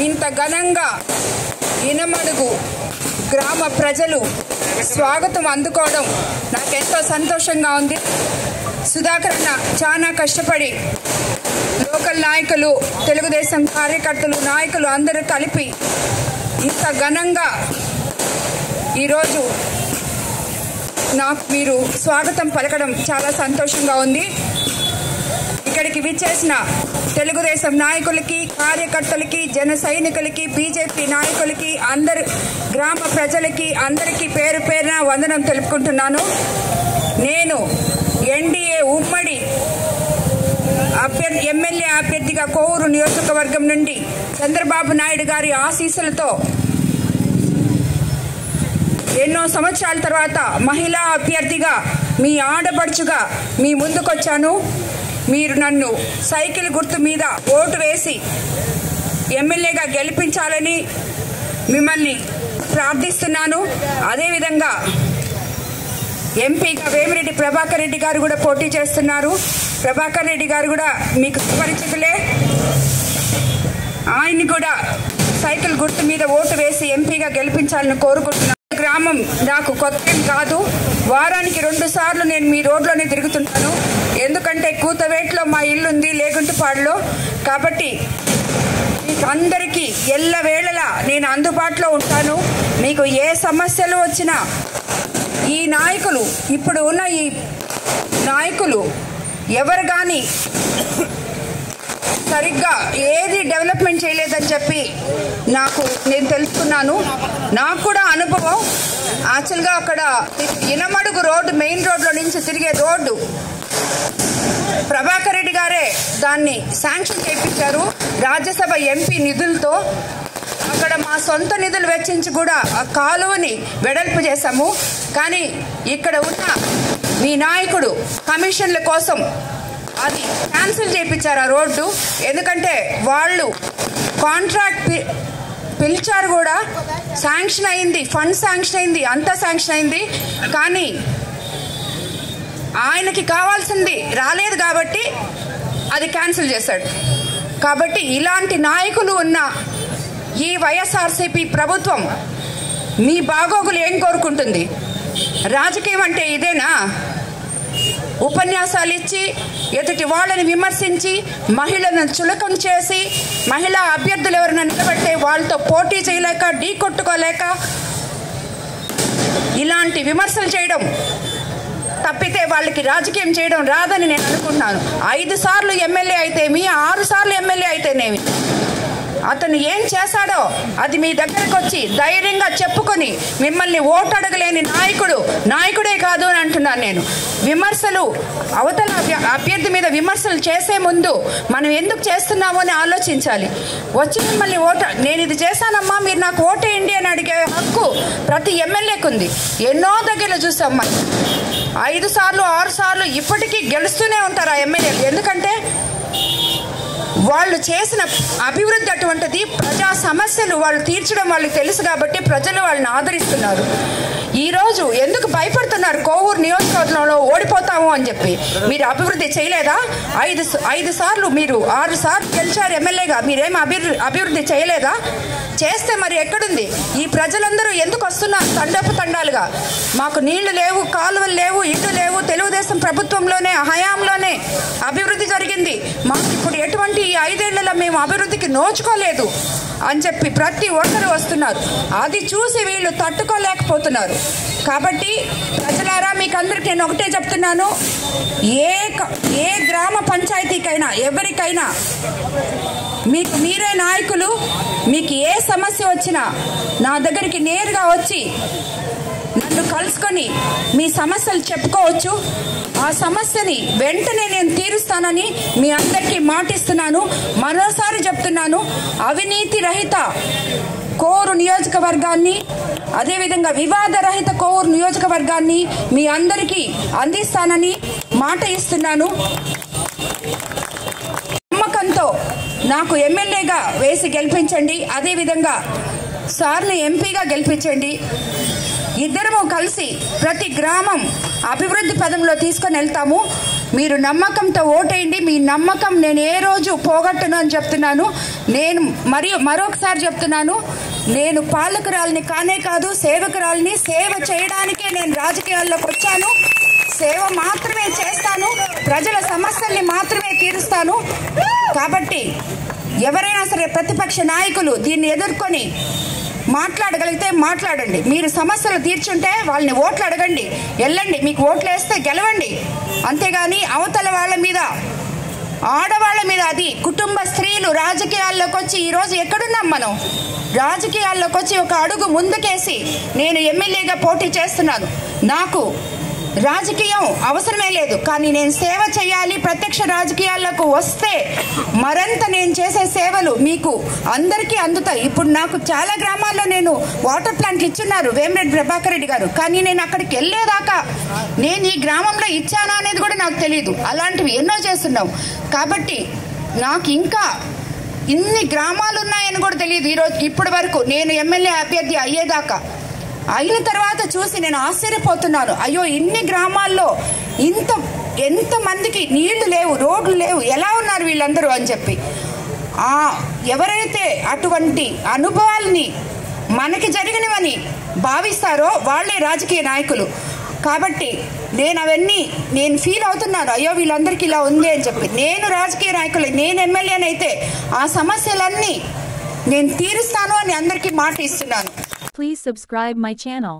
ఇంత ఘనంగా ఇనమడుగు గ్రామ ప్రజలు స్వాగతం అందుకోవడం నాకెంతో సంతోషంగా ఉంది. సుధాకర్ అన్న చాలా కష్టపడి లోకల్ నాయకులు, తెలుగుదేశం కార్యకర్తలు, నాయకులు అందరూ కలిపి ఇంత ఘనంగా ఈరోజు నాకు మీరు స్వాగతం పలకడం చాలా సంతోషంగా ఉంది. ఇక్కడికి విచ్చేసిన తెలుగుదేశం నాయకులకి, కార్యకర్తలకి, జన సైనికులకి, బీజేపీ నాయకులకి, అందరు గ్రామ ప్రజలకి అందరికీ పేరు పేరున వందనం తెలుపుకుంటున్నాను. నేను ఎన్డీఏ ఉమ్మడి ఎమ్మెల్యే అభ్యర్థిగా కోవూరు నియోజకవర్గం నుండి చంద్రబాబు నాయుడు గారి ఆశీస్సులతో ఎన్నో సంవత్సరాల తర్వాత మహిళా అభ్యర్థిగా, మీ ఆడపడుచుగా మీ ముందుకొచ్చాను. మీరు నన్ను సైకిల్ గుర్తు మీద ఓటు వేసి ఎమ్మెల్యేగా గెలిపించాలని మిమ్మల్ని ప్రార్థిస్తున్నాను. అదేవిధంగా ఎంపీగా వేమిరెడ్డి ప్రభాకర్ రెడ్డి గారు కూడా పోటీ చేస్తున్నారు. ప్రభాకర్ రెడ్డి గారు కూడా మీకు సుపరిచితులే. ఆయన్ని కూడా సైకిల్ గుర్తు మీద ఓటు వేసి ఎంపీగా గెలిపించాలని కోరుకుంటున్నాను. గ్రామం నాకు కొత్తేం కాదు. వారానికి 2 సార్లు నేను మీ రోడ్లోనే తిరుగుతుంటాను. ఎందుకంటే కూతవేట్లో మా ఇల్లు ఉంది, లేగుంటుపాడులో. కాబట్టి మీకు అందరికీ ఎల్లవేళలా నేను అందుబాటులో ఉంటాను. మీకు ఏ సమస్యలు వచ్చినా ఈ నాయకులు, ఇప్పుడు ఉన్న ఈ నాయకులు ఎవరు కానీ సరిగ్గా ఏది డెవలప్మెంట్ చేయలేదని చెప్పి నేను తెలుసుకున్నాను. నాకు కూడా అనుభవం. యాక్చువల్గా అక్కడ ఇనమడుగు రోడ్డు, మెయిన్ రోడ్లో నుంచి తిరిగే రోడ్డు ప్రభాకర్ రెడ్డి గారే దాన్ని శాంక్షన్ చేయించారు రాజ్యసభ ఎంపీ నిధులతో. అక్కడ మా సొంత నిధులు వెచ్చించి కూడా ఆ కాలువని వెడల్పు చేశాము. కానీ ఇక్కడ ఉన్న మీ నాయకుడు కమిషన్ల కోసం అది క్యాన్సిల్ చేయించారు ఆ రోడ్డు. ఎందుకంటే వాళ్ళు కాంట్రాక్ట్ పిలిచారు కూడా, శాంక్షన్ అయింది, ఫండ్ శాంక్షన్ అయింది, అంతా శాంక్షన్ అయింది. కానీ ఆయనకి కావాల్సింది రాలేదు కాబట్టి అది క్యాన్సిల్ చేశాడు. కాబట్టి ఇలాంటి నాయకులు ఉన్న ఈ వైఎస్ఆర్సీపీ ప్రభుత్వం మీ బాగోగులు ఏం కోరుకుంటుంది? రాజకీయం అంటే ఇదేనా? ఉపన్యాసాలు ఇచ్చి, ఎదుటి వాళ్ళని విమర్శించి, మహిళలను చులకం చేసి, మహిళా అభ్యర్థులు ఎవరైనా నిలబెట్టే వాళ్ళతో పోటీ చేయలేక, ఢీ కొట్టుకోలేక ఇలాంటి విమర్శలు చేయడం తప్పితే వాళ్ళకి రాజకీయం చేయడం రాదని నేను అనుకుంటున్నాను. 5 సార్లు ఎమ్మెల్యే అయితేమి, 6 సార్లు ఎమ్మెల్యే అయితేనేమి, అతను ఏం చేశాడో అది మీ దగ్గరకు వచ్చి ధైర్యంగా చెప్పుకొని మిమ్మల్ని ఓటు అడగలేని నాయకుడే కాదు అని అంటున్నాను నేను. విమర్శలు, అవతల అభ్యర్థి మీద విమర్శలు చేసే ముందు మనం ఎందుకు చేస్తున్నామో అని ఆలోచించాలి. వచ్చి మిమ్మల్ని నేను ఇది చేశానమ్మా, మీరు నాకు ఓటేయండి అని అడిగే హక్కు ప్రతి ఎమ్మెల్యేకు ఉంది. ఎన్నో దగ్గర చూసాం మనం. 5 సార్లు 6 సార్లు ఇప్పటికీ గెలుస్తూనే ఉంటారు ఆ ఎమ్మెల్యేలు. ఎందుకంటే వాళ్ళు చేసిన అభివృద్ధి అటువంటిది. ప్రజా సమస్యలు వాళ్ళు తీర్చడం వాళ్ళకి తెలుసు కాబట్టి ప్రజలు వాళ్ళని ఆదరిస్తున్నారు. ఈరోజు ఎందుకు భయపడుతున్నారు? కోవూరు నియోజకవర్గంలో ఓడిపోతాము అని చెప్పి మీరు అభివృద్ధి చేయలేదా? 5 సార్లు మీరు 6 సార్లు గెలిచారు ఎమ్మెల్యేగా, మీరేం అభివృద్ధి చేయలేదా? చేస్తే మరి ఎక్కడుంది? ఈ ప్రజలందరూ ఎందుకు వస్తున్నారు తండాలుగా? మాకు నీళ్లు లేవు, కాలువలు లేవు, ఇళ్ళు లేవు, తెలుగుదేశం ప్రభుత్వంలోనే హయాంలోనే అభివృద్ధి జరిగింది, మాకు ఇప్పుడు ఎటువంటి 5 ఏళ్లలో మేము అభివృద్ధికి నోచుకోలేదు అని చెప్పి ప్రతి ఒక్కరు వస్తున్నారు. అది చూసి వీళ్ళు తట్టుకోలేకపోతున్నారు. కాబట్టి ప్రజలారా, మీకు అందరికీ నేను ఒకటే చెప్తున్నాను, ఏ గ్రామ పంచాయతీకైనా ఎవరికైనా మీకు మీరే నాయకులు. మీకు ఏ సమస్య వచ్చినా నా దగ్గరికి నేరుగా వచ్చి నన్ను కలుసుకొని మీ సమస్యలు చెప్పుకోవచ్చు. ఆ సమస్యని వెంటనే నేను తీరుస్తానని మీ అందరికీ మాటిస్తున్నాను. మరోసారి చెప్తున్నాను, అవినీతి రహిత కోవూరు నియోజకవర్గాన్ని, అదేవిధంగా వివాద రహిత కోవూరు నియోజకవర్గాన్ని మీ అందరికీ అందిస్తానని మాట ఇస్తున్నాను. నమ్మకంతో నాకు ఎమ్మెల్యేగా వేసి గెలిపించండి, అదేవిధంగా సార్ని ఎంపీగా గెలిపించండి. ఇద్దరము కలిసి ప్రతి గ్రామం అభివృద్ధి పదంలో తీసుకొని వెళ్తాము. మీరు నమ్మకంతో ఓటేయండి. మీ నమ్మకం నేను ఏ రోజు పోగొట్టను అని చెప్తున్నాను. నేను మరొకసారి చెప్తున్నాను, నేను పాలకురాలిని కానే కాదు, సేవకురాలిని. సేవ చేయడానికే నేను రాజకీయాల్లోకి వచ్చాను. సేవ మాత్రమే చేస్తాను, ప్రజల సమస్యల్ని మాత్రమే తీరుస్తాను. కాబట్టి ఎవరైనా సరే ప్రతిపక్ష నాయకులు దీన్ని ఎదుర్కొని మాట్లాడగలిగితే మాట్లాడండి. మీరు సమస్యలు తీర్చుంటే వాళ్ళని ఓట్లు అడగండి, వెళ్ళండి, మీకు ఓట్లు వేస్తే గెలవండి. అంతేగాని అవతల వాళ్ళ మీద, ఆడవాళ్ళ మీద, అది కుటుంబ స్త్రీలు రాజకీయాల్లోకి వచ్చి ఈరోజు ఎక్కడున్నాం మనం? రాజకీయాల్లోకి వచ్చి ఒక అడుగు ముందుకేసి నేను ఎమ్మెల్యేగా పోటీ చేస్తున్నాను. నాకు రాజకీయం అవసరమే లేదు, కానీ నేను సేవ చేయాలి. ప్రత్యక్ష రాజకీయాలకు వస్తే మరింత నేను చేసే సేవలు మీకు అందరికీ అందుతాయి. ఇప్పుడు నాకు చాలా గ్రామాల్లో నేను వాటర్ ప్లాంట్లు ఇచ్చున్నారు వేమిరెడ్డి ప్రభాకర్ రెడ్డి గారు, కానీ నేను అక్కడికి వెళ్ళేదాకా నేను ఈ గ్రామంలో ఇచ్చానా అనేది కూడా నాకు తెలియదు. అలాంటివి ఎన్నో చేస్తున్నాం. కాబట్టి నాకు ఇంకా ఇన్ని గ్రామాలు ఉన్నాయని కూడా తెలియదు ఈరోజు ఇప్పటి వరకు. నేను ఎమ్మెల్యే అభ్యర్థి అయ్యేదాకా, అయిన తర్వాత చూసి నేను ఆశ్చర్యపోతున్నాను. అయ్యో, ఇన్ని గ్రామాల్లో ఎంతమందికి నీళ్లు లేవు, రోడ్లు లేవు, ఎలా ఉన్నారు వీళ్ళందరూ అని చెప్పి. ఎవరైతే అటువంటి అనుభవాల్ని మనకి జరిగినవని భావిస్తారో వాళ్ళే రాజకీయ నాయకులు. కాబట్టి నేను ఫీల్ అవుతున్నాను, అయ్యో వీళ్ళందరికీ ఇలా ఉంది అని చెప్పి. నేను రాజకీయ నాయకులు, నేను ఎమ్మెల్యేనైతే ఆ సమస్యలన్నీ నేను తీరుస్తాను అని అందరికీ మాట ఇస్తున్నాను. Please subscribe my channel.